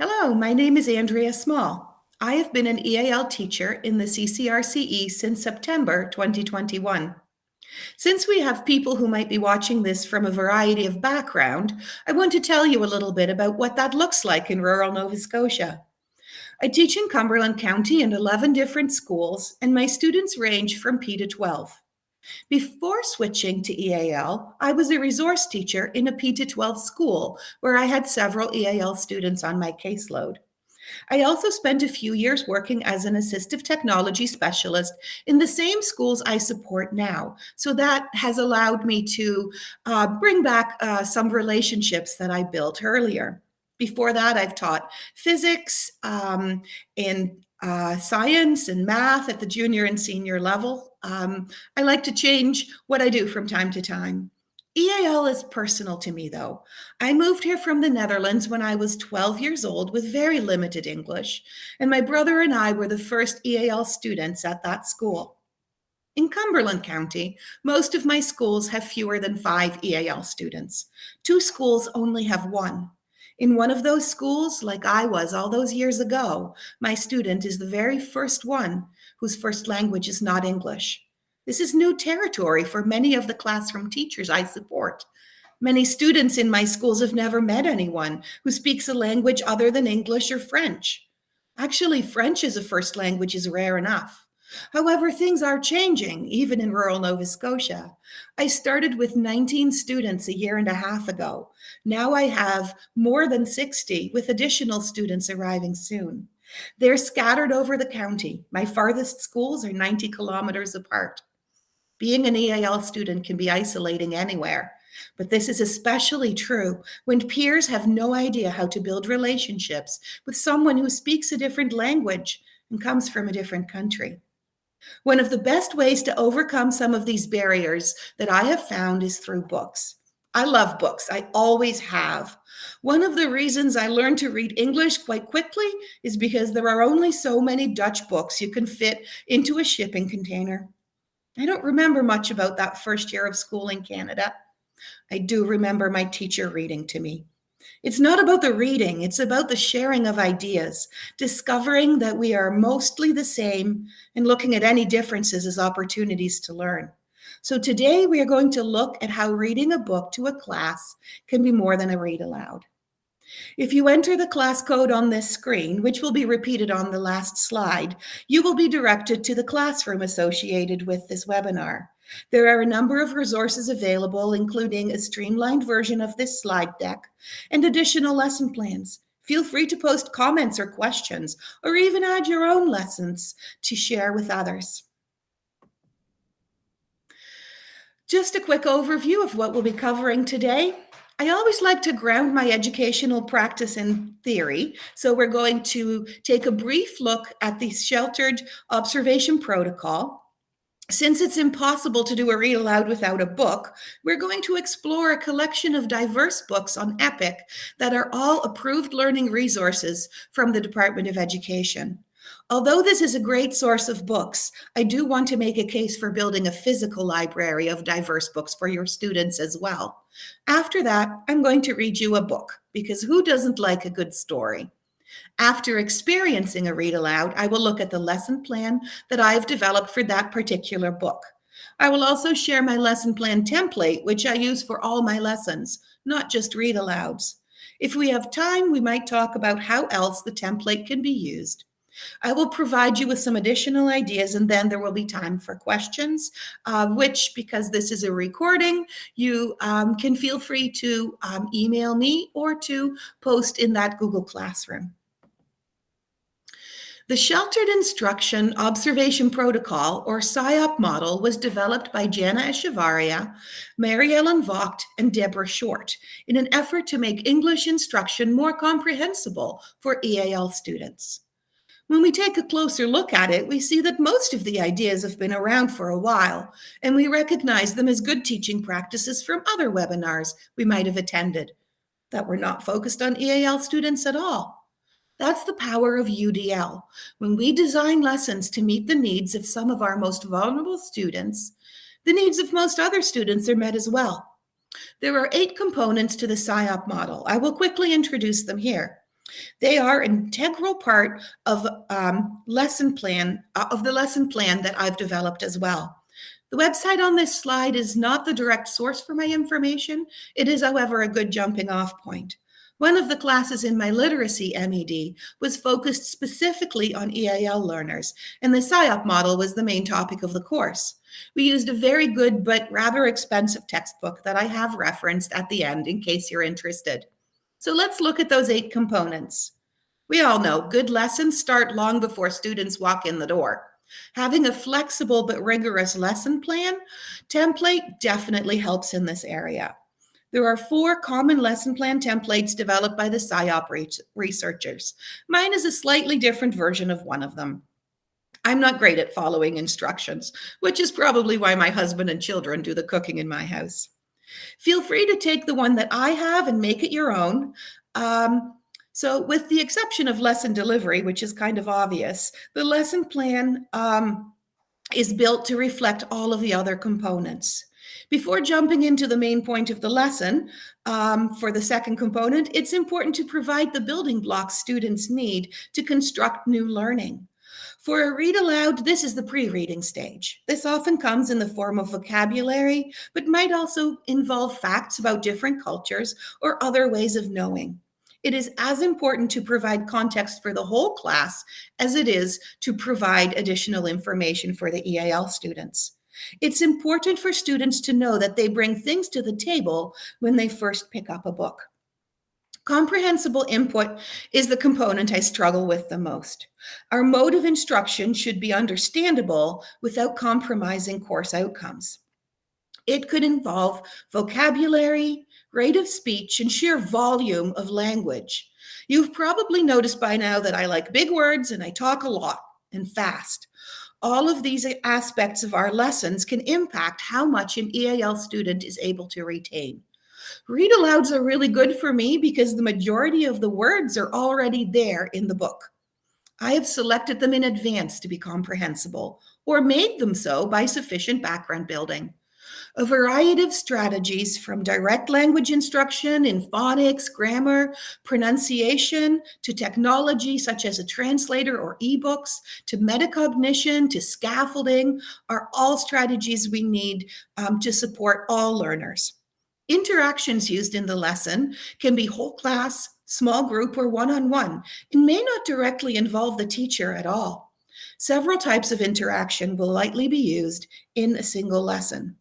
Hello, my name is Andrea Small. I have been an EAL teacher in the CCRCE since September 2021. Since we have people who might be watching this from a variety of background, I want to tell you a little bit about what that looks like in rural Nova Scotia. I teach in Cumberland County in 11 different schools, and my students range from P to 12. Before switching to EAL, I was a resource teacher in a P to 12 school where I had several EAL students on my caseload. I also spent a few years working as an assistive technology specialist in the same schools I support now. So that has allowed me to bring back some relationships that I built earlier. Before that, I've taught physics and science and math at the junior and senior level. I like to change what I do from time to time. EAL is personal to me, though. I moved here from the Netherlands when I was 12 years old with very limited English, and my brother and I were the first EAL students at that school. In Cumberland County, most of my schools have fewer than 5 EAL students. 2 schools only have 1. In one of those schools, like I was all those years ago, my student is the very first one whose first language is not English. This is new territory for many of the classroom teachers I support. Many students in my schools have never met anyone who speaks a language other than English or French. Actually, French as a first language is rare enough. However, things are changing, even in rural Nova Scotia. I started with 19 students a year and a half ago. Now I have more than 60, with additional students arriving soon. They're scattered over the county. My farthest schools are 90 kilometers apart. Being an EAL student can be isolating anywhere, but this is especially true when peers have no idea how to build relationships with someone who speaks a different language and comes from a different country. One of the best ways to overcome some of these barriers that I have found is through books. I love books. I always have. One of the reasons I learned to read English quite quickly is because there are only so many Dutch books you can fit into a shipping container. I don't remember much about that first year of school in Canada. I do remember my teacher reading to me. It's not about the reading, it's about the sharing of ideas, discovering that we are mostly the same and looking at any differences as opportunities to learn. So today we are going to look at how reading a book to a class can be more than a read aloud. If you enter the class code on this screen, which will be repeated on the last slide, you will be directed to the classroom associated with this webinar. There are a number of resources available, including a streamlined version of this slide deck and additional lesson plans. Feel free to post comments or questions, or even add your own lessons to share with others. Just a quick overview of what we'll be covering today. I always like to ground my educational practice in theory, so we're going to take a brief look at the sheltered observation protocol. Since it's impossible to do a read aloud without a book, we're going to explore a collection of diverse books on EPIC that are all approved learning resources from the Department of Education. Although this is a great source of books, I do want to make a case for building a physical library of diverse books for your students as well. After that, I'm going to read you a book, because who doesn't like a good story? After experiencing a read aloud, I will look at the lesson plan that I've developed for that particular book. I will also share my lesson plan template, which I use for all my lessons, not just read alouds. If we have time, we might talk about how else the template can be used. I will provide you with some additional ideas, and then there will be time for questions, which, because this is a recording, you can feel free to email me or to post in that Google Classroom. The Sheltered Instruction Observation Protocol, or SIOP model, was developed by Jana Echevarria, Mary Ellen Vogt, and Deborah Short in an effort to make English instruction more comprehensible for EAL students. When we take a closer look at it, we see that most of the ideas have been around for a while, and we recognize them as good teaching practices from other webinars we might have attended that were not focused on EAL students at all. That's the power of UDL. When we design lessons to meet the needs of some of our most vulnerable students, the needs of most other students are met as well. There are 8 components to the SIOP model. I will quickly introduce them here. They are an integral part of lesson plan of the lesson plan that I've developed as well. The website on this slide is not the direct source for my information. It is, however, a good jumping off point. One of the classes in my literacy MED was focused specifically on EAL learners, and the SIOP model was the main topic of the course. We used a very good but rather expensive textbook that I have referenced at the end in case you're interested. So let's look at those 8 components. We all know good lessons start long before students walk in the door. Having a flexible but rigorous lesson plan template definitely helps in this area. There are 4 common lesson plan templates developed by the SIOP researchers. Mine is a slightly different version of one of them. I'm not great at following instructions, which is probably why my husband and children do the cooking in my house. Feel free to take the one that I have and make it your own. So with the exception of lesson delivery, which is kind of obvious, the lesson plan is built to reflect all of the other components. Before jumping into the main point of the lesson, for the second component, it's important to provide the building blocks students need to construct new learning. For a read aloud, this is the pre-reading stage. This often comes in the form of vocabulary, but might also involve facts about different cultures or other ways of knowing. It is as important to provide context for the whole class as it is to provide additional information for the EAL students. It's important for students to know that they bring things to the table when they first pick up a book. Comprehensible input is the component I struggle with the most. Our mode of instruction should be understandable without compromising course outcomes. It could involve vocabulary, rate of speech, and sheer volume of language. You've probably noticed by now that I like big words and I talk a lot and fast. All of these aspects of our lessons can impact how much an EAL student is able to retain. Read alouds are really good for me because the majority of the words are already there in the book. I have selected them in advance to be comprehensible or made them so by sufficient background building. A variety of strategies from direct language instruction in phonics, grammar, pronunciation, to technology such as a translator or ebooks, to metacognition, to scaffolding are all strategies we need to support all learners. Interactions used in the lesson can be whole class, small group, or one-on-one, and may not directly involve the teacher at all. Several types of interaction will likely be used in a single lesson.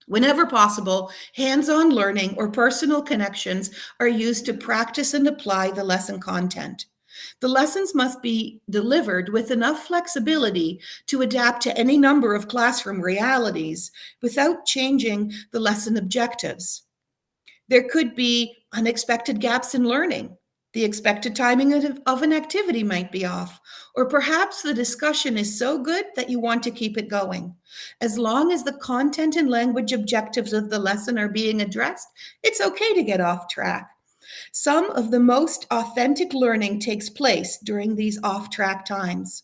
Whenever possible, hands-on learning or personal connections are used to practice and apply the lesson content. The lessons must be delivered with enough flexibility to adapt to any number of classroom realities without changing the lesson objectives. There could be unexpected gaps in learning. The expected timing of an activity might be off, or perhaps the discussion is so good that you want to keep it going. As long as the content and language objectives of the lesson are being addressed, it's okay to get off track. Some of the most authentic learning takes place during these off-track times.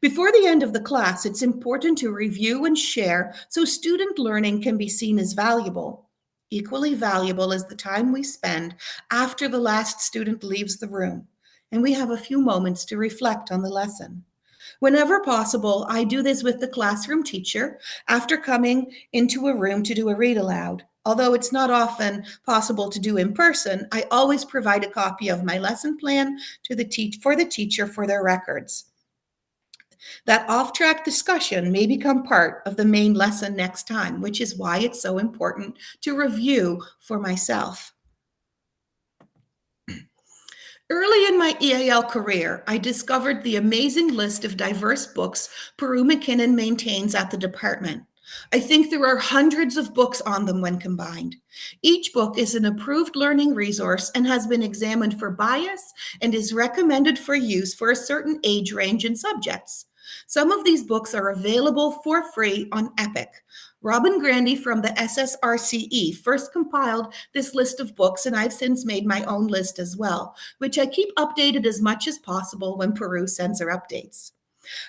Before the end of the class, it's important to review and share so student learning can be seen as valuable. Equally valuable is the time we spend after the last student leaves the room, and we have a few moments to reflect on the lesson. Whenever possible, I do this with the classroom teacher after coming into a room to do a read aloud. Although it's not often possible to do in person, I always provide a copy of my lesson plan for the teacher for their records. That off-track discussion may become part of the main lesson next time, which is why it's so important to review for myself. Early in my EAL career, I discovered the amazing list of diverse books Peru McKinnon maintains at the department. I think there are hundreds of books on them when combined. Each book is an approved learning resource and has been examined for bias and is recommended for use for a certain age range and subjects. Some of these books are available for free on Epic. Robin Grandy from the CCRCE first compiled this list of books, and I've since made my own list as well, which I keep updated as much as possible when Peru sends her updates.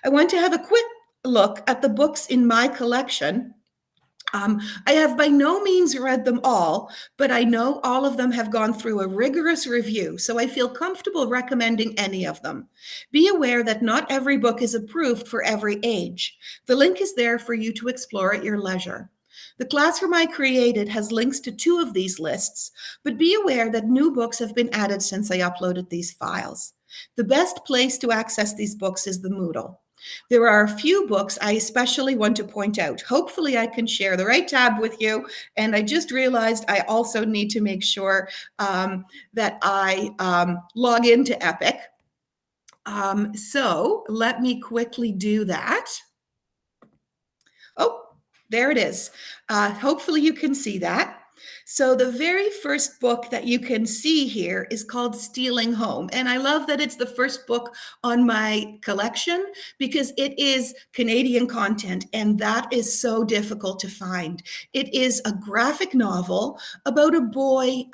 I want to have a quick look at the books in my collection I have by no means read them all, but I know all of them have gone through a rigorous review, so I feel comfortable recommending any of them. Be aware that not every book is approved for every age. The link is there for you to explore at your leisure. The classroom I created has links to 2 of these lists, but be aware that new books have been added since I uploaded these files. The best place to access these books is the Moodle. There are a few books I especially want to point out. Hopefully, I can share the right tab with you. And I just realized I also need to make sure that I log into Epic. So let me quickly do that. Oh, there it is. Hopefully, you can see that. So the very first book that you can see here is called Stealing Home. And I love that it's the first book on my collection because it is Canadian content, and that is so difficult to find. It is a graphic novel about a boy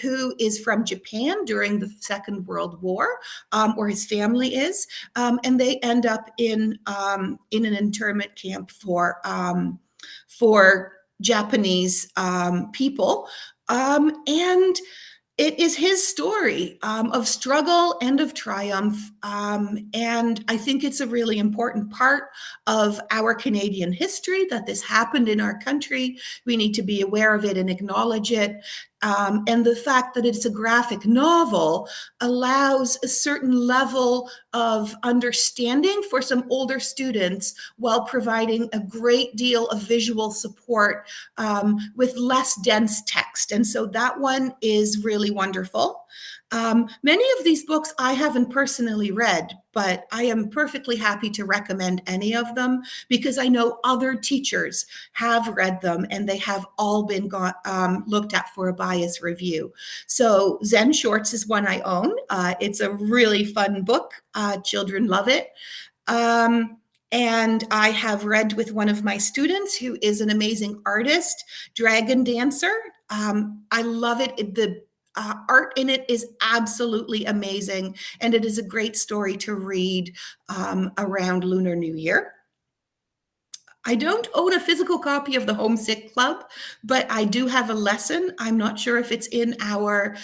who is from Japan during the Second World War, or his family is, and they end up in an internment camp for Japanese people. And it is his story of struggle and of triumph. And I think it's a really important part of our Canadian history that this happened in our country. We need to be aware of it and acknowledge it. And the fact that it's a graphic novel allows a certain level of understanding for some older students while providing a great deal of visual support with less dense text. And so that one is really wonderful. Many of these books I haven't personally read, but I am perfectly happy to recommend any of them because I know other teachers have read them and they have all been looked at for a bias review. So Zen Shorts is one I own. It's a really fun book. Children love it. And I have read with one of my students who is an amazing artist, Dragon Dancer. I love it. The art in it is absolutely amazing, and it is a great story to read around Lunar New Year. I don't own a physical copy of the Homesick Club, but I do have a lesson. I'm not sure if it's in our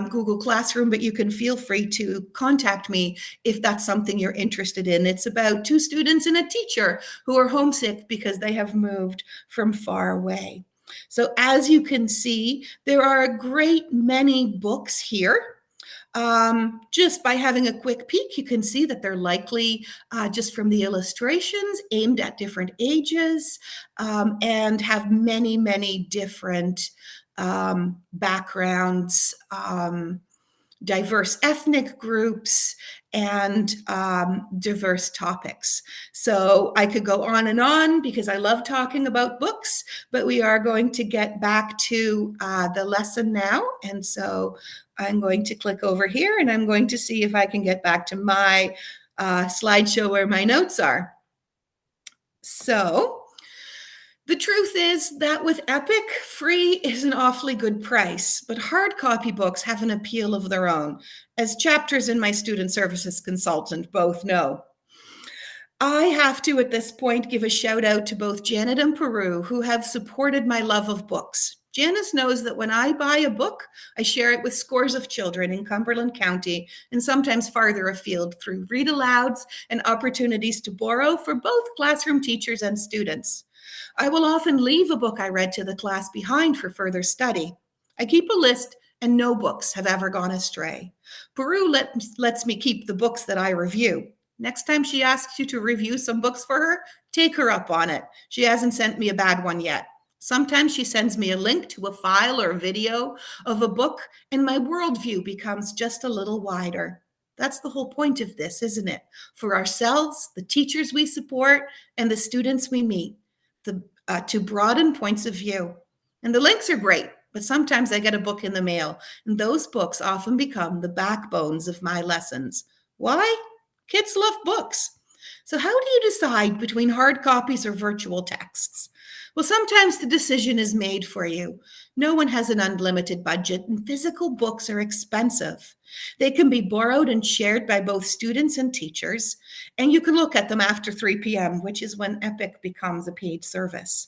Google Classroom, but you can feel free to contact me if that's something you're interested in. It's about 2 students and a teacher who are homesick because they have moved from far away. So as you can see, there are a great many books here. Just by having a quick peek, you can see that they're likely just from the illustrations aimed at different ages and have many, many different backgrounds, diverse ethnic groups, and diverse topics. So I could go on and on because I love talking about books, but we are going to get back to the lesson now. And so I'm going to click over here and I'm going to see if I can get back to my slideshow where my notes are. So the truth is that with Epic, free is an awfully good price, but hard copy books have an appeal of their own, as chapters in my student services consultant both know. I have to, at this point, give a shout out to both Janet and Peru, who have supported my love of books. Janice knows that when I buy a book, I share it with scores of children in Cumberland County and sometimes farther afield through read alouds and opportunities to borrow for both classroom teachers and students. I will often leave a book I read to the class behind for further study. I keep a list and no books have ever gone astray. Peru lets me keep the books that I review. Next time she asks you to review some books for her, take her up on it. She hasn't sent me a bad one yet. Sometimes she sends me a link to a file or a video of a book, and my worldview becomes just a little wider. That's the whole point of this, isn't it? For ourselves, the teachers we support, and the students we meet, to broaden points of view. And the links are great, but sometimes I get a book in the mail, and those books often become the backbones of my lessons. Why? Kids love books. So how do you decide between hard copies or virtual texts? Well, sometimes the decision is made for you. No one has an unlimited budget, and physical books are expensive. They can be borrowed and shared by both students and teachers, and you can look at them after 3 p.m., which is when Epic becomes a paid service.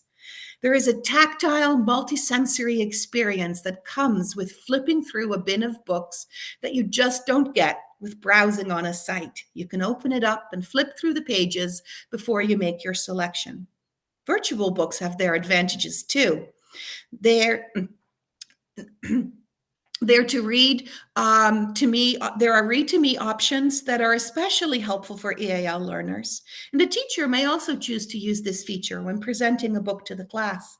There is a tactile, multisensory experience that comes with flipping through a bin of books that you just don't get with browsing on a site. You can open it up and flip through the pages before you make your selection. Virtual books have their advantages too. They're there to read to me. There are read to me options that are especially helpful for EAL learners. And a teacher may also choose to use this feature when presenting a book to the class.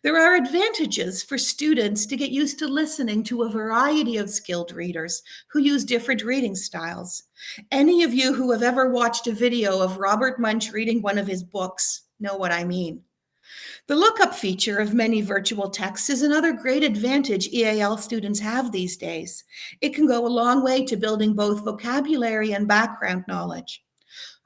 There are advantages for students to get used to listening to a variety of skilled readers who use different reading styles. Any of you who have ever watched a video of Robert Munsch reading one of his books know what I mean. The lookup feature of many virtual texts is another great advantage EAL students have these days. It can go a long way to building both vocabulary and background knowledge.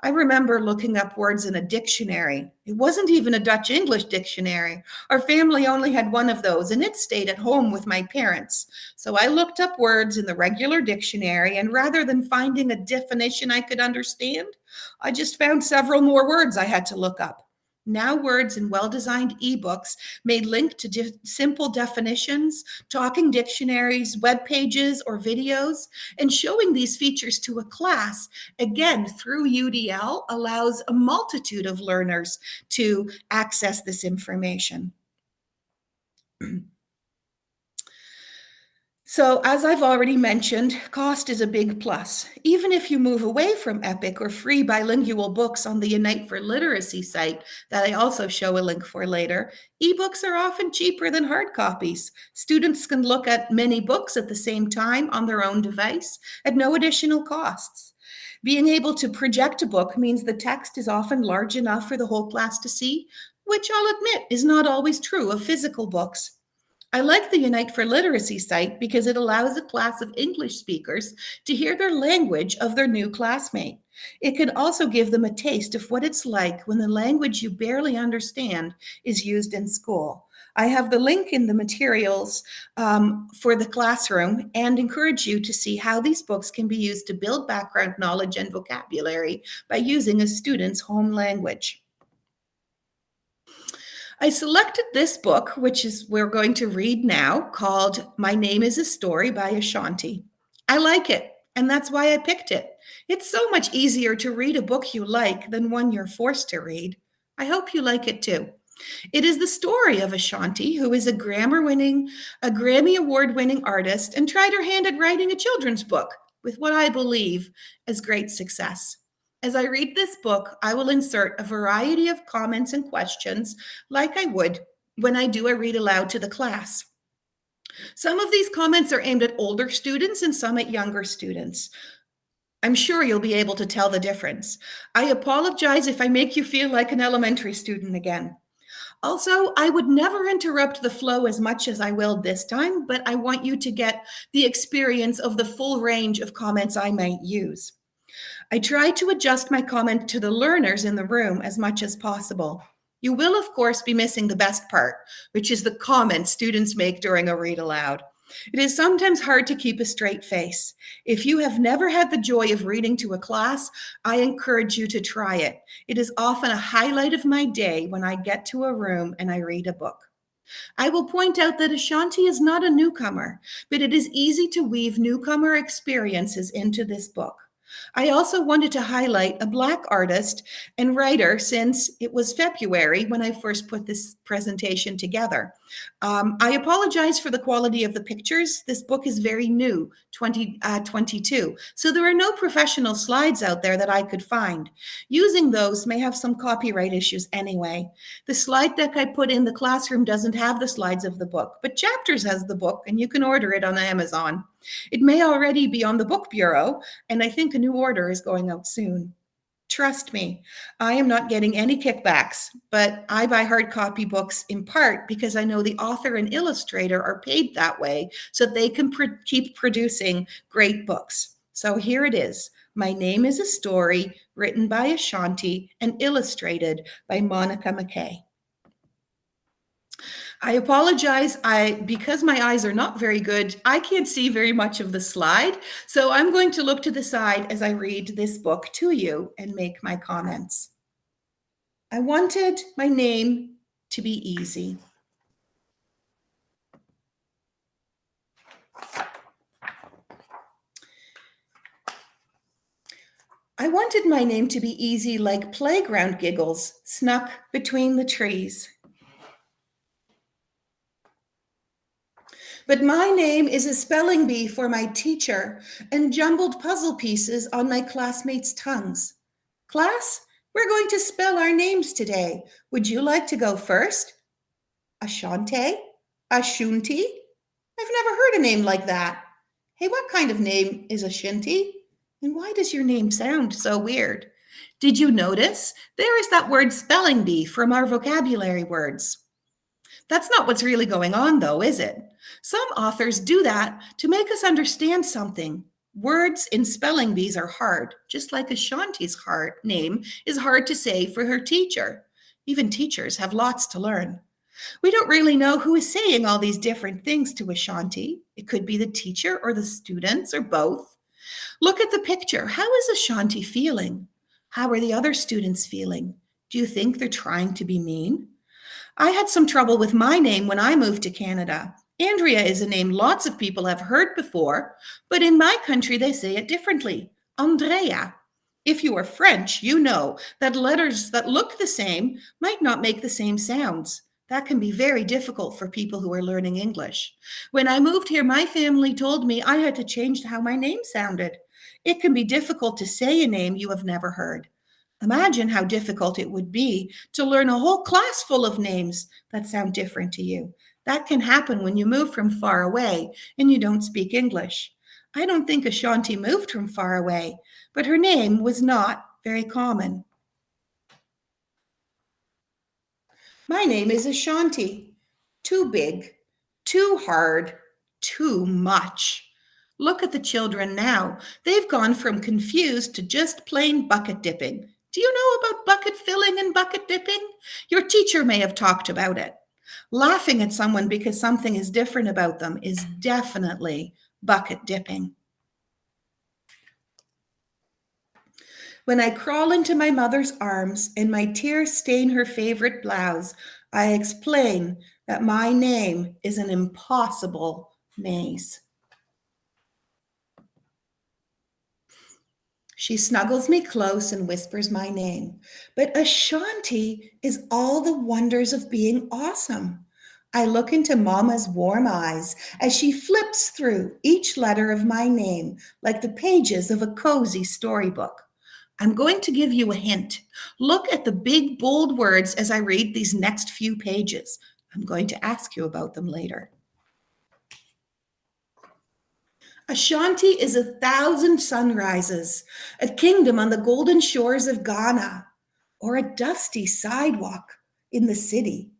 I remember looking up words in a dictionary. It wasn't even a Dutch English dictionary. Our family only had one of those, and it stayed at home with my parents. So I looked up words in the regular dictionary, and rather than finding a definition I could understand, I just found several more words I had to look up. Now, words in well-designed ebooks may link to simple definitions, talking dictionaries, web pages, or videos, and showing these features to a class, again, through UDL, allows a multitude of learners to access this information. So, as I've already mentioned, cost is a big plus. Even if you move away from EPIC or free bilingual books on the Unite for Literacy site, that I also show a link for later, ebooks are often cheaper than hard copies. Students can look at many books at the same time on their own device at no additional costs. Being able to project a book means the text is often large enough for the whole class to see, which I'll admit is not always true of physical books. I like the Unite for Literacy site because it allows a class of English speakers to hear their language of their new classmate. It can also give them a taste of what it's like when the language you barely understand is used in school. I have the link in the materials for the classroom and encourage you to see how these books can be used to build background knowledge and vocabulary by using a student's home language. I selected this book, which is we're going to read now, called My Name is a Story by Ashanti. I like it, and that's why I picked it. It's so much easier to read a book you like than one you're forced to read. I hope you like it too. It is the story of Ashanti, who is a Grammy Award-winning artist and tried her hand at writing a children's book with what I believe is great success. As I read this book, I will insert a variety of comments and questions like I would when I do a read aloud to the class. Some of these comments are aimed at older students and some at younger students. I'm sure you'll be able to tell the difference. I apologize if I make you feel like an elementary student again. Also, I would never interrupt the flow as much as I will this time, but I want you to get the experience of the full range of comments I might use. I try to adjust my comment to the learners in the room as much as possible. You will, of course, be missing the best part, which is the comments students make during a read aloud. It is sometimes hard to keep a straight face. If you have never had the joy of reading to a class, I encourage you to try it. It is often a highlight of my day when I get to a room and I read a book. I will point out that Ashanti is not a newcomer, but it is easy to weave newcomer experiences into this book. I also wanted to highlight a Black artist and writer since it was February when I first put this presentation together. I apologize for the quality of the pictures. This book is very new, 2022, so there are no professional slides out there that I could find. Using those may have some copyright issues anyway. The slide deck I put in the classroom doesn't have the slides of the book, but Chapters has the book and you can order it on Amazon. It may already be on the Book Bureau, and I think a new order is going out soon. Trust me, I am not getting any kickbacks, but I buy hard copy books in part because I know the author and illustrator are paid that way so they can keep producing great books. So here it is. My Name is a Story, written by Ashanti and illustrated by Monica McKay. I apologize. Because my eyes are not very good, I can't see very much of the slide. So I'm going to look to the side as I read this book to you and make my comments. I wanted my name to be easy. I wanted my name to be easy like playground giggles snuck between the trees. But my name is a spelling bee for my teacher and jumbled puzzle pieces on my classmates' tongues. Class, we're going to spell our names today. Would you like to go first? Ashante? Ashunti? I've never heard a name like that. Hey, what kind of name is Ashinti? And why does your name sound so weird? Did you notice? There is that word spelling bee from our vocabulary words. That's not what's really going on, though, is it? Some authors do that to make us understand something. Words in spelling bees are hard, just like Ashanti's name is hard to say for her teacher. Even teachers have lots to learn. We don't really know who is saying all these different things to Ashanti. It could be the teacher or the students or both. Look at the picture. How is Ashanti feeling? How are the other students feeling? Do you think they're trying to be mean? I had some trouble with my name when I moved to Canada. Andrea is a name lots of people have heard before, but in my country they say it differently. Andrea. If you are French, you know that letters that look the same might not make the same sounds. That can be very difficult for people who are learning English. When I moved here, my family told me I had to change how my name sounded. It can be difficult to say a name you have never heard. Imagine how difficult it would be to learn a whole class full of names that sound different to you. That can happen when you move from far away and you don't speak English. I don't think Ashanti moved from far away, but her name was not very common. My name is Ashanti. Too big, too hard, too much. Look at the children now. They've gone from confused to just plain bucket dipping. Do you know about bucket filling and bucket dipping? Your teacher may have talked about it. Laughing at someone because something is different about them is definitely bucket dipping. When I crawl into my mother's arms and my tears stain her favorite blouse, I explain that my name is an impossible maze. She snuggles me close and whispers my name. But Ashanti is all the wonders of being awesome. I look into Mama's warm eyes as she flips through each letter of my name like the pages of a cozy storybook. I'm going to give you a hint. Look at the big, bold words as I read these next few pages. I'm going to ask you about them later. Ashanti is 1,000 sunrises, a kingdom on the golden shores of Ghana, or a dusty sidewalk in the city.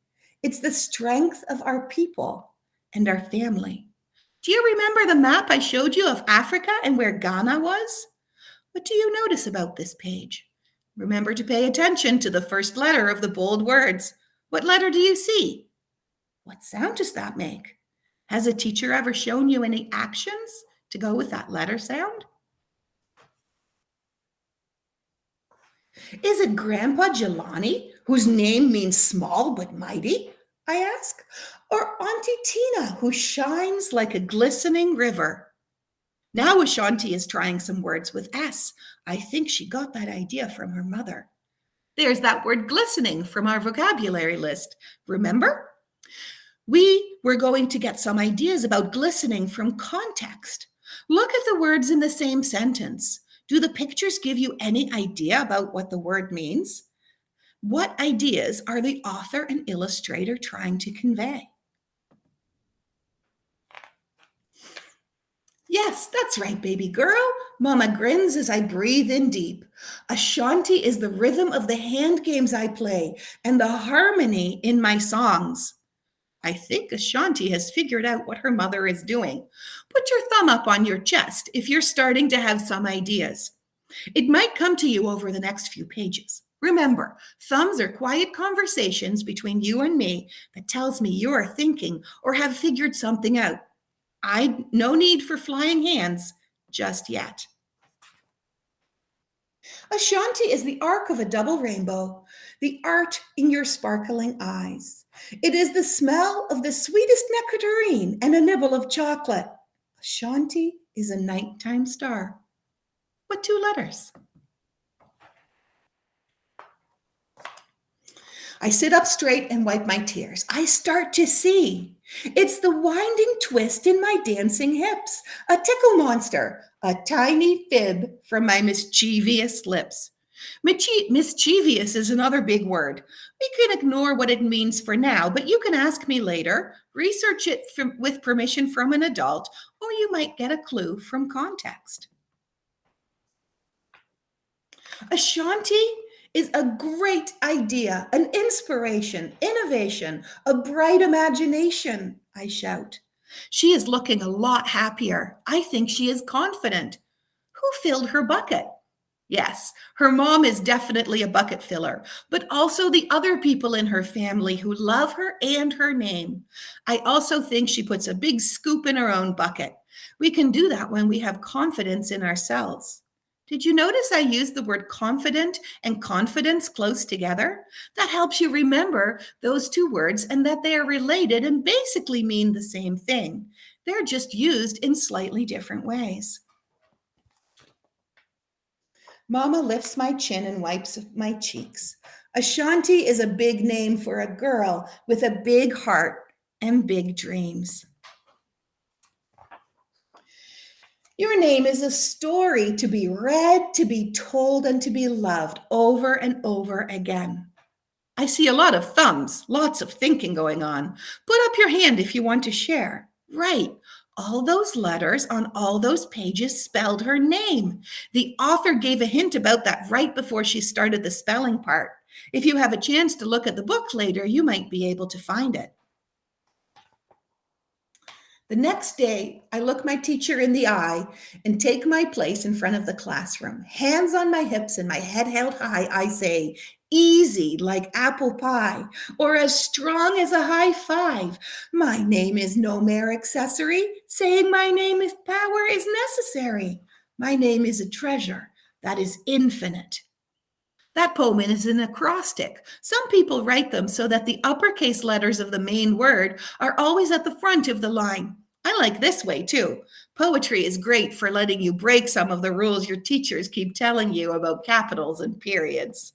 It's the strength of our people and our family. Do you remember the map I showed you of Africa and where Ghana was? What do you notice about this page? Remember to pay attention to the first letter of the bold words. What letter do you see? What sound does that make? Has a teacher ever shown you any actions to go with that letter sound? Is it Grandpa Jelani, whose name means small but mighty? I ask. Or Auntie Tina, who shines like a glistening river? Now Ashanti is trying some words with S. I think she got that idea from her mother. There's that word glistening from our vocabulary list. Remember? We were going to get some ideas about glistening from context. Look at the words in the same sentence. Do the pictures give you any idea about what the word means? What ideas are the author and illustrator trying to convey? Yes, that's right, baby girl. Mama grins as I breathe in deep. Ashanti is the rhythm of the hand games I play and the harmony in my songs. I think Ashanti has figured out what her mother is doing. Put your thumb up on your chest if you're starting to have some ideas. It might come to you over the next few pages. Remember, thumbs are quiet conversations between you and me that tells me you are thinking or have figured something out. No need for flying hands just yet. Ashanti is the arc of a double rainbow, the art in your sparkling eyes. It is the smell of the sweetest nectarine and a nibble of chocolate. Ashanti is a nighttime star. What two letters? I sit up straight and wipe my tears. I start to see. It's the winding twist in my dancing hips, a tickle monster, a tiny fib from my mischievous lips. Mischievous is another big word. We can ignore what it means for now, but you can ask me later, research it with permission from an adult, or you might get a clue from context. Ashanti is a great idea, an inspiration, innovation, a bright imagination, I shout. She is looking a lot happier. I think she is confident. Who filled her bucket? Yes, her mom is definitely a bucket filler, but also the other people in her family who love her and her name. I also think she puts a big scoop in her own bucket. We can do that when we have confidence in ourselves. Did you notice I used the word confident and confidence close together? That helps you remember those two words and that they are related and basically mean the same thing. They're just used in slightly different ways. Mama lifts my chin and wipes my cheeks. Ashanti is a big name for a girl with a big heart and big dreams. Your name is a story to be read, to be told, and to be loved over and over again. I see a lot of thumbs, lots of thinking going on. Put up your hand if you want to share. Right. All those letters on all those pages spelled her name. The author gave a hint about that right before she started the spelling part. If you have a chance to look at the book later, you might be able to find it. The next day, I look my teacher in the eye and take my place in front of the classroom. Hands on my hips and my head held high, I say, easy like apple pie, or as strong as a high five. My name is no mere accessory. Saying my name with power is necessary. My name is a treasure that is infinite. That poem is an acrostic. Some people write them so that the uppercase letters of the main word are always at the front of the line. I like this way too. Poetry is great for letting you break some of the rules your teachers keep telling you about capitals and periods.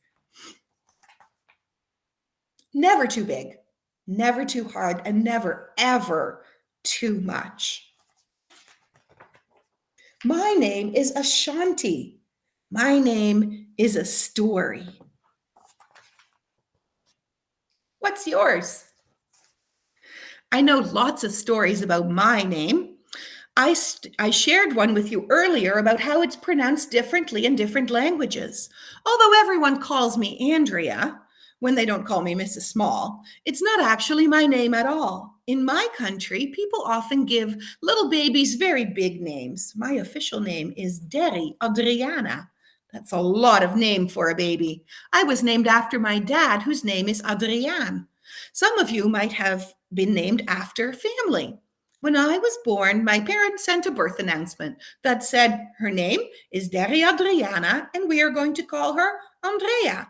Never too big, never too hard, and never, ever too much. My name is Ashanti. My name is a story. What's yours? I know lots of stories about my name. I shared one with you earlier about how it's pronounced differently in different languages. Although everyone calls me Andrea, when they don't call me Mrs. Small, it's not actually my name at all. In my country, people often give little babies very big names. My official name is Deri Adriana. That's a lot of name for a baby. I was named after my dad, whose name is Adriaan. Some of you might have been named after family. When I was born, my parents sent a birth announcement that said her name is Deri Adriana and we are going to call her Andrea.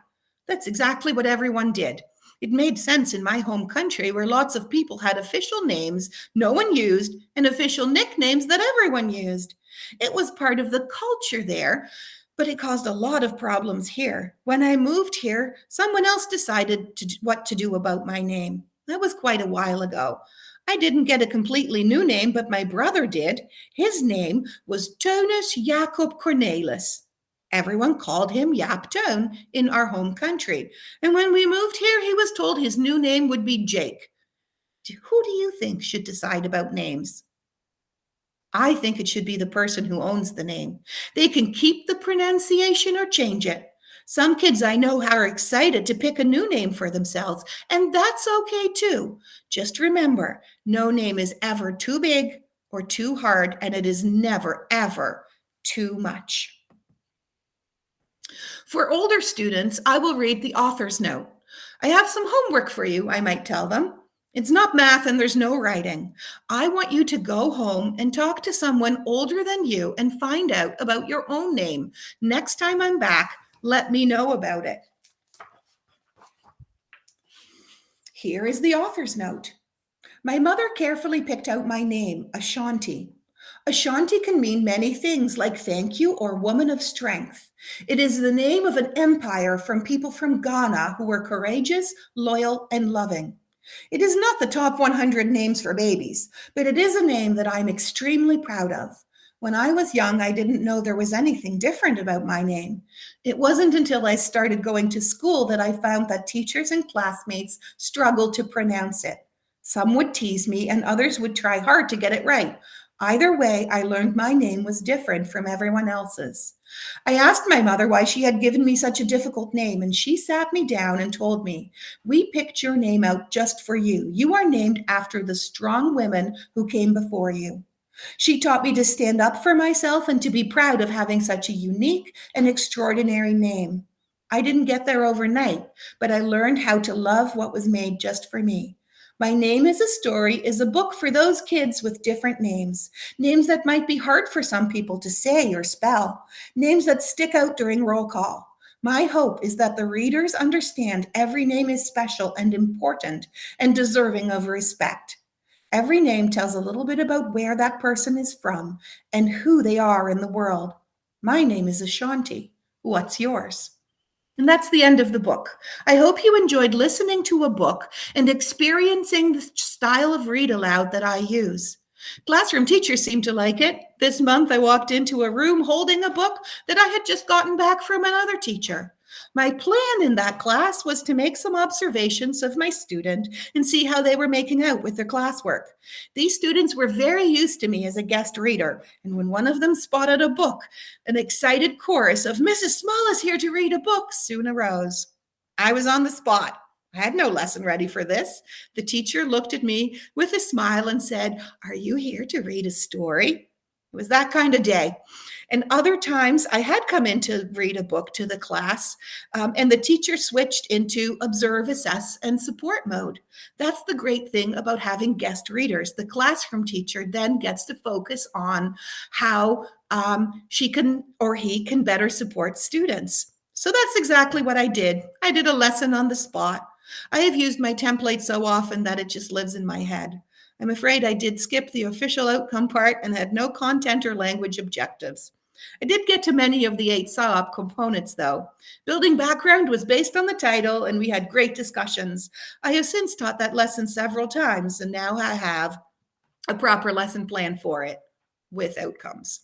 That's exactly what everyone did. It made sense in my home country where lots of people had official names no one used and official nicknames that everyone used. It was part of the culture there, but it caused a lot of problems here. When I moved here, someone else decided what to do about my name. That was quite a while ago. I didn't get a completely new name, but my brother did. His name was Tonus Jacob Cornelis. Everyone called him Yap Tone in our home country. And when we moved here, he was told his new name would be Jake. Who do you think should decide about names? I think it should be the person who owns the name. They can keep the pronunciation or change it. Some kids I know are excited to pick a new name for themselves, and that's okay too. Just remember, no name is ever too big or too hard, and it is never, ever too much. For older students, I will read the author's note. I have some homework for you, I might tell them. It's not math and there's no writing. I want you to go home and talk to someone older than you and find out about your own name. Next time I'm back, let me know about it. Here is the author's note. My mother carefully picked out my name, Ashanti. Ashanti can mean many things like thank you or woman of strength. It is the name of an empire from people from Ghana who were courageous, loyal, and loving. It is not the top 100 names for babies, but it is a name that I'm extremely proud of. When I was young, I didn't know there was anything different about my name. It wasn't until I started going to school that I found that teachers and classmates struggled to pronounce it. Some would tease me, and others would try hard to get it right. Either way, I learned my name was different from everyone else's. I asked my mother why she had given me such a difficult name, and she sat me down and told me, "We picked your name out just for you. You are named after the strong women who came before you." She taught me to stand up for myself and to be proud of having such a unique and extraordinary name. I didn't get there overnight, but I learned how to love what was made just for me. My Name is a Story is a book for those kids with different names, names that might be hard for some people to say or spell, names that stick out during roll call. My hope is that the readers understand every name is special and important and deserving of respect. Every name tells a little bit about where that person is from and who they are in the world. My name is Ashanti. What's yours? And that's the end of the book. I hope you enjoyed listening to a book and experiencing the style of read aloud that I use. Classroom teachers seem to like it. This month I walked into a room holding a book that I had just gotten back from another teacher. My plan in that class was to make some observations of my student and see how they were making out with their classwork. These students were very used to me as a guest reader, and when one of them spotted a book, an excited chorus of "Mrs. Small is here to read a book" soon arose. I was on the spot. I had no lesson ready for this. The teacher looked at me with a smile and said, "Are you here to read a story?" It was that kind of day. And other times I had come in to read a book to the class, and the teacher switched into observe, assess, and support mode. That's the great thing about having guest readers. The classroom teacher then gets to focus on how she can or he can better support students. So that's exactly what I did. I did a lesson on the spot. I have used my template so often that it just lives in my head. I'm afraid I did skip the official outcome part and had no content or language objectives. I did get to many of the 8 SAOP components, though. Building background was based on the title, and we had great discussions. I have since taught that lesson several times, and now I have a proper lesson plan for it with outcomes.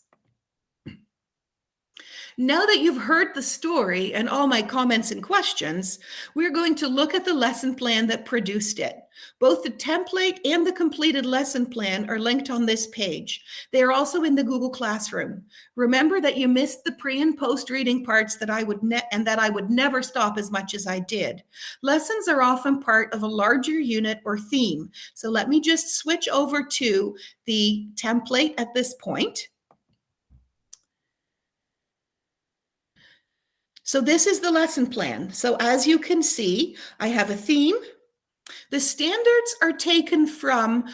Now that you've heard the story and all my comments and questions, we're going to look at the lesson plan that produced it. Both the template and the completed lesson plan are linked on this page. They are also in the Google Classroom. Remember that you missed the pre and post reading parts that I would never stop as much as I did. Lessons are often part of a larger unit or theme. So let me just switch over to the template at this point. So this is the lesson plan. So as you can see, I have a theme. The standards are taken from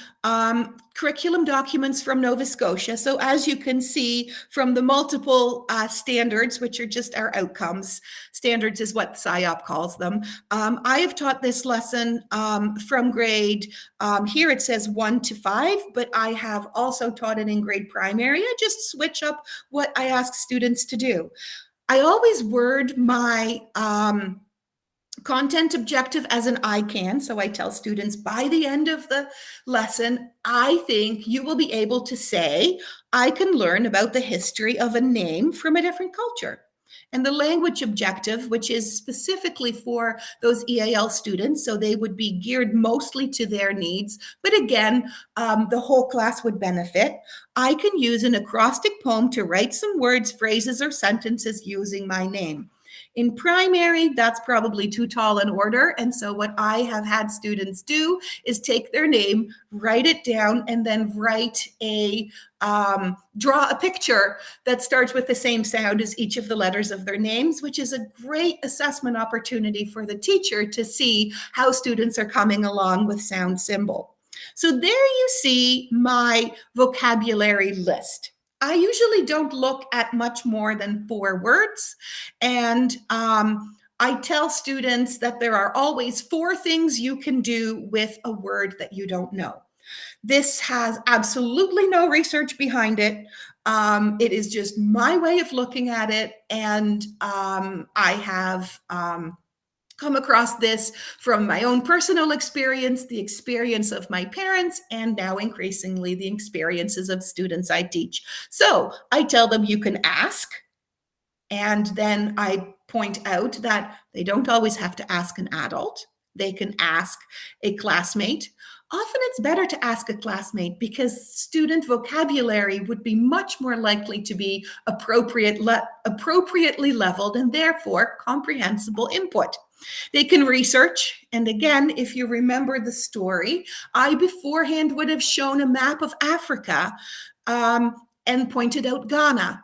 curriculum documents from Nova Scotia. So as you can see from the multiple standards, which are just our outcomes, standards is what SIOP calls them. I have taught this lesson from grade, here it says 1 to 5, but I have also taught it in grade primary. I just switch up what I ask students to do. I always word my content objective as an I can. So I tell students by the end of the lesson, I think you will be able to say, I can learn about the history of a name from a different culture. And the language objective, which is specifically for those EAL students, so they would be geared mostly to their needs, but again, the whole class would benefit. I can use an acrostic poem to write some words, phrases, or sentences using my name. In primary, that's probably too tall an order. And so what I have had students do is take their name, write it down, and then draw a picture that starts with the same sound as each of the letters of their names, which is a great assessment opportunity for the teacher to see how students are coming along with sound symbol. So there you see my vocabulary list. I usually don't look at much more than 4 words, and I tell students that there are always 4 things you can do with a word that you don't know. This has absolutely no research behind it. It is just my way of looking at it, and I have come across this from my own personal experience, the experience of my parents, and now increasingly the experiences of students I teach. So I tell them you can ask, and then I point out that they don't always have to ask an adult. They can ask a classmate. Often it's better to ask a classmate because student vocabulary would be much more likely to be appropriately leveled and therefore comprehensible input. They can research. And again, if you remember the story, I beforehand would have shown a map of Africa and pointed out Ghana.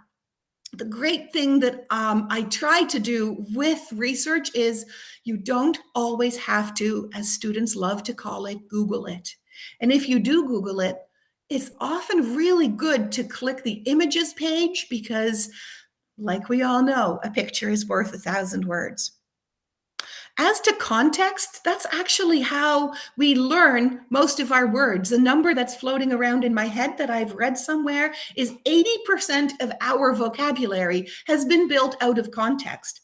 The great thing that I try to do with research is you don't always have to, as students love to call it, Google it. And if you do Google it, it's often really good to click the images page because, like we all know, a picture is worth 1,000 words. As to context, that's actually how we learn most of our words. The number that's floating around in my head that I've read somewhere is 80% of our vocabulary has been built out of context.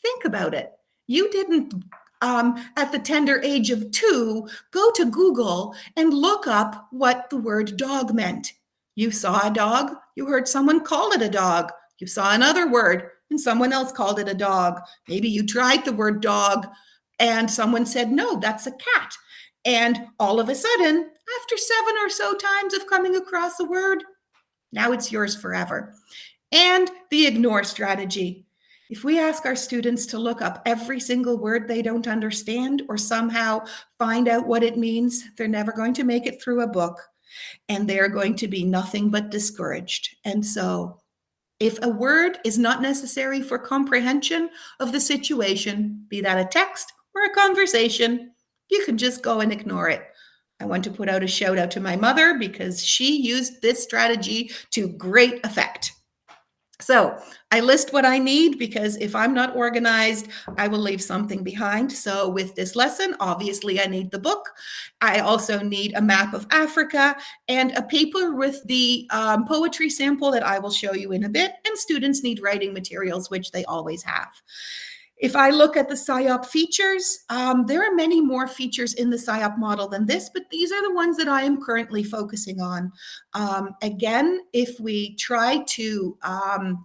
Think about it. You didn't, at the tender age of 2, go to Google and look up what the word dog meant. You saw a dog, you heard someone call it a dog. You saw another word, and someone else called it a dog. Maybe you tried the word dog and someone said, no, that's a cat. And all of a sudden, after 7 or so times of coming across a word, now it's yours forever. And the ignore strategy. If we ask our students to look up every single word they don't understand or somehow find out what it means, they're never going to make it through a book, and they're going to be nothing but discouraged. And so if a word is not necessary for comprehension of the situation, be that a text or a conversation, you can just go and ignore it. I want to put out a shout out to my mother because she used this strategy to great effect. So I list what I need because if I'm not organized, I will leave something behind. So with this lesson, obviously I need the book. I also need a map of Africa and a paper with the poetry sample that I will show you in a bit. And students need writing materials, which they always have. If I look at the SciOp features, there are many more features in the SciOp model than this, but these are the ones that I am currently focusing on. Again, if we try to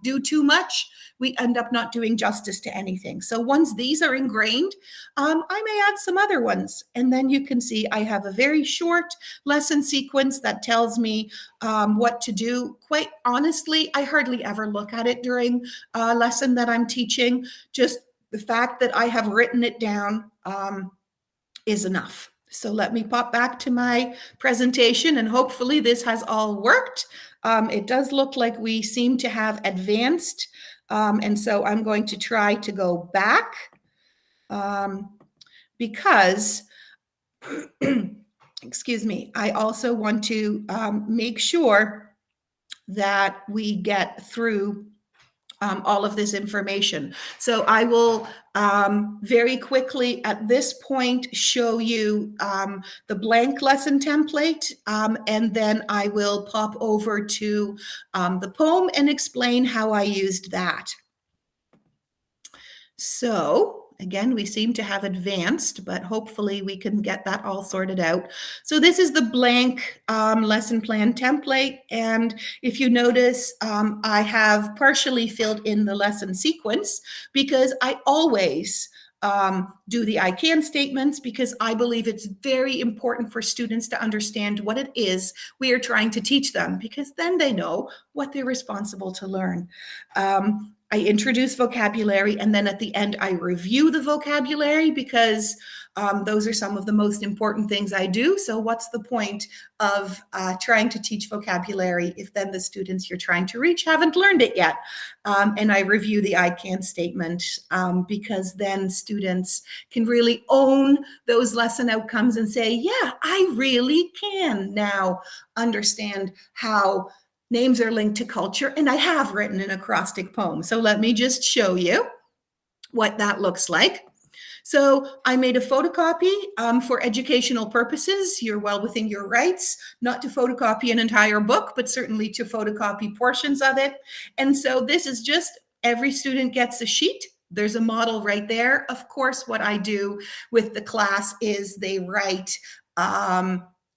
do too much, we end up not doing justice to anything. So once these are ingrained, I may add some other ones. And then you can see I have a very short lesson sequence that tells me what to do. Quite honestly, I hardly ever look at it during a lesson that I'm teaching. Just the fact that I have written it down is enough. So let me pop back to my presentation and hopefully this has all worked. It does look like we seem to have advanced. And so I'm going to try to go back because, excuse me, I also want to make sure that we get through all of this information. So I will very quickly at this point show you the blank lesson template, and then I will pop over to the poem and explain how I used that. So again, we seem to have advanced, but hopefully we can get that all sorted out. So this is the blank lesson plan template. And if you notice, I have partially filled in the lesson sequence because I always do the I can statements because I believe it's very important for students to understand what it is we are trying to teach them because then they know what they're responsible to learn. I introduce vocabulary and then at the end I review the vocabulary because those are some of the most important things I do. So what's the point of trying to teach vocabulary if then the students you're trying to reach haven't learned it yet? And I review the I can statement because then students can really own those lesson outcomes and say, yeah, I really can now understand how names are linked to culture, and I have written an acrostic poem. So let me just show you. what that looks like. So I made a photocopy for educational purposes. You're well within your rights not to photocopy an entire book, but certainly to photocopy portions of it. And so this is just every student gets a sheet. There's a model right there. Of course, what I do with the class is they write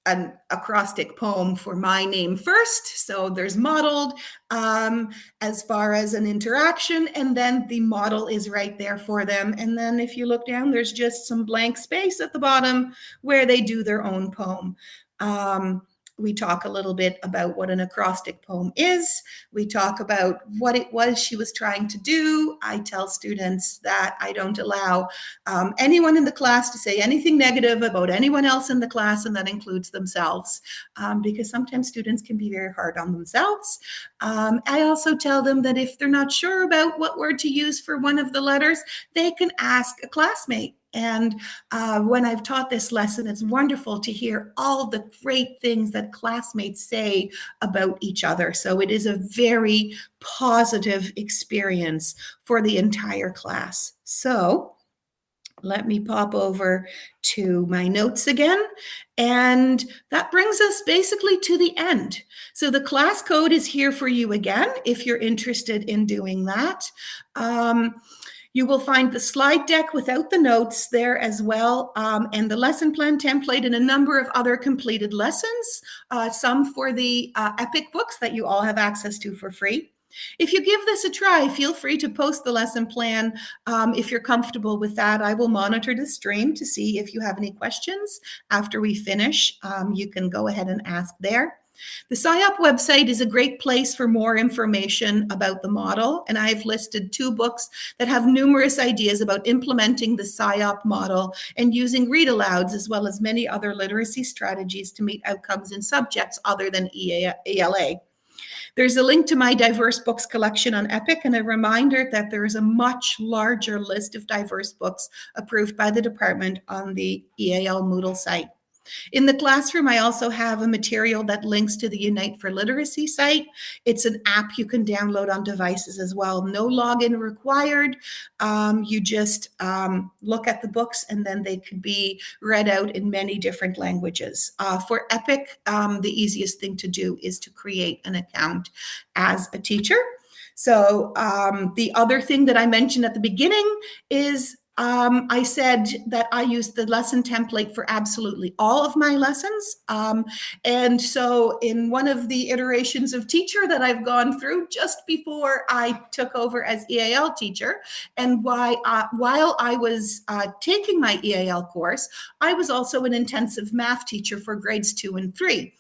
an acrostic poem for my name first. So there's modeled as far as an interaction, and then the model is right there for them. And then if you look down, there's just some blank space at the bottom where they do their own poem. We talk a little bit about what an acrostic poem is. We talk about what it was she was trying to do. I tell students that I don't allow anyone in the class to say anything negative about anyone else in the class, and that includes themselves, because sometimes students can be very hard on themselves. I also tell them that if they're not sure about what word to use for one of the letters, they can ask a classmate. And when I've taught this lesson, it's wonderful to hear all the great things that classmates say about each other. So it is a very positive experience for the entire class. So let me pop over to my notes again. And that brings us basically to the end. So the class code is here for you again, if you're interested in doing that. You will find the slide deck without the notes there as well, and the lesson plan template and a number of other completed lessons, some for the EPIC books that you all have access to for free. If you give this a try, feel free to post the lesson plan if you're comfortable with that. I will monitor the stream to see if you have any questions after we finish. You can go ahead and ask there. The SciOp website is a great place for more information about the model, and I've listed 2 books that have numerous ideas about implementing the SciOp model and using read alouds, as well as many other literacy strategies to meet outcomes in subjects other than ELA. There's a link to my diverse books collection on EPIC and a reminder that there is a much larger list of diverse books approved by the department on the EAL Moodle site. In the classroom, I also have a material that links to the Unite for Literacy site. It's an app you can download on devices as well. No login required. You just look at the books and then they can be read out in many different languages. For EPIC, the easiest thing to do is to create an account as a teacher. So the other thing that I mentioned at the beginning is I said that I use the lesson template for absolutely all of my lessons. And so in one of the iterations of teacher that I've gone through just before I took over as EAL teacher, and while I was taking my EAL course, I was also an intensive math teacher for grades 2 and 3.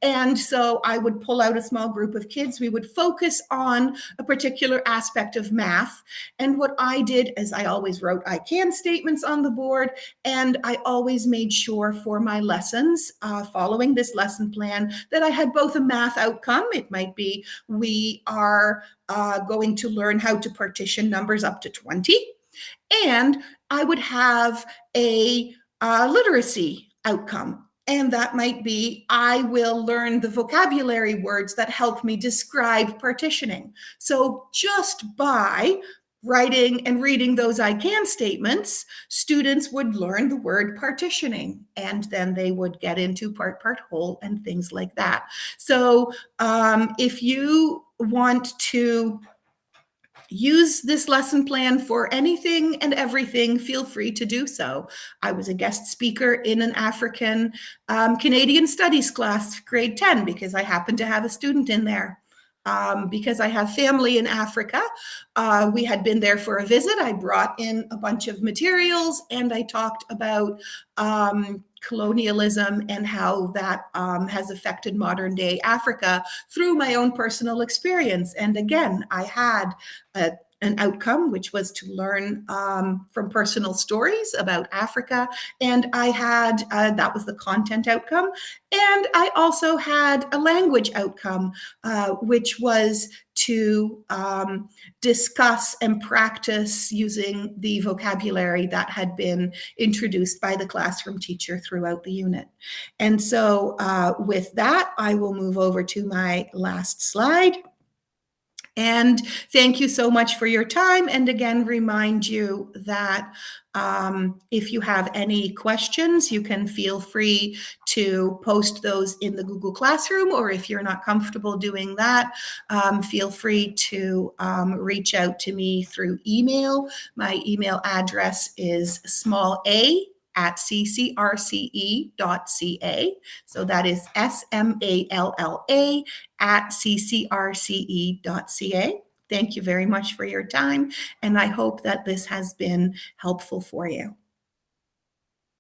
And so I would pull out a small group of kids. We would focus on a particular aspect of math. And what I did is I always wrote I can statements on the board. And I always made sure for my lessons, following this lesson plan, that I had both a math outcome. It might be we are going to learn how to partition numbers up to 20. And I would have a literacy outcome. And that might be, I will learn the vocabulary words that help me describe partitioning. So just by writing and reading those I can statements, students would learn the word partitioning, and then they would get into part, whole, and things like that. So if you want to use this lesson plan for anything and everything, feel free to do so. I was a guest speaker in an African Canadian studies class, grade 10, because I happened to have a student in there. Because I have family in Africa. We had been there for a visit. I brought in a bunch of materials and I talked about colonialism and how that has affected modern day Africa through my own personal experience. And again, I had an outcome, which was to learn from personal stories about Africa. And I had, that was the content outcome. And I also had a language outcome, which was to discuss and practice using the vocabulary that had been introduced by the classroom teacher throughout the unit. And so with that, I will move over to my last slide. And thank you so much for your time. And again, remind you that if you have any questions, you can feel free to post those in the Google Classroom, or if you're not comfortable doing that, feel free to reach out to me through email. My email address is smalla@ccrce.ca. So that is smalla@ccrce.ca. Thank you very much for your time, and I hope that this has been helpful for you.